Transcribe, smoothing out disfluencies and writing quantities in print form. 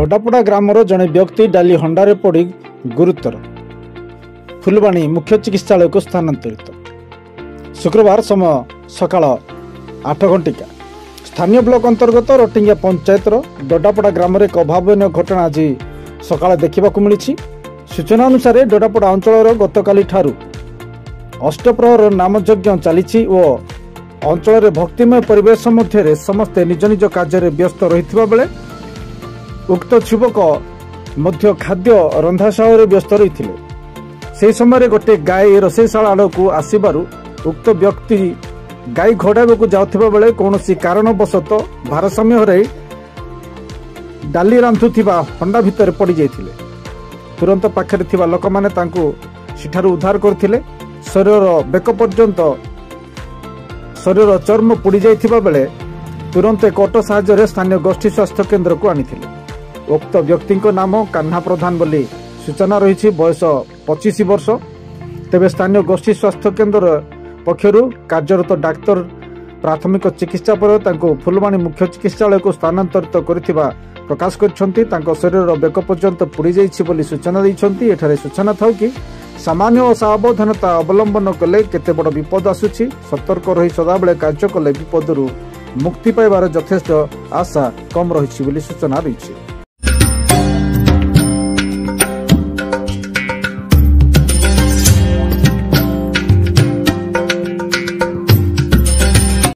डोडापड़ा grammar जड़े व्यक्ति डाली हंडारे पड़ी गुरुतर फुलवाणी मुख्य चिकित्सालय को स्थानांतरित। शुक्रवार समय सकाळ 8 घंटिका स्थानीय ब्लॉक अंतर्गत रटिंगिया पंचायतर डोडापड़ा ग्राम एक अभावन घटना आज सकाळ देखा मिली। सूचना अनुसार डोडापड़ा अंचल गतकाली ठारू अष्टप्रहर नामयज्ञ चली और अंचल भक्तिमय परिवेश मध्य समस्ते निज निज कार्य व्यस्त रही बेले उक्त युवक मध्य खाद्य रंधाशाଳରେ व्यस्त रही। से समय गोटे गाय रोषेशाला आड़क आसबारू उक्त व्यक्ति गाय घोड़ाइबा जाउथिबा बेले कौनसी कारणवशत भारसाम्य हराई डाली रांधुथिबा हंडा भितर पड़ जाइथिले। तुरंत पाखरे थिबा लोक माने तांको सेठारु उद्धार करथिले। शरीर बेक पर्यंत शरीर चर्म पोड़ी जाइथिबा बेले तुरंत एक ऑटो साहाय्य स्थानीय गोष्ठी स्वास्थ्य केन्द्र को आनिथिले। उक्त व्यक्ति नाम कान्हा प्रधान बोली सूचना रही। बयस 25 वर्ष। तेबे स्थानीय गोष्ठी स्वास्थ्य केन्द्र पक्षरु कार्यरत डाक्तर प्राथमिक चिकित्सा पर तांको फुलवाणी मुख्य चिकित्सालय को स्थानांतरित करथिबा प्रकाश करछंती। तांको शरीर बेक पर्यंत पुड़ी जाइछि बोली सूचना दैछंती। एठारे सूचना थाउ कि सामान्य असावधानता अवलंबन कले केते बड़ विपद आसुछि। सतर्क रही सदाबेले कार्य कले विपदरु मुक्ति पाइबार यथेष्ट आशा कम रही बोली सूचना रही।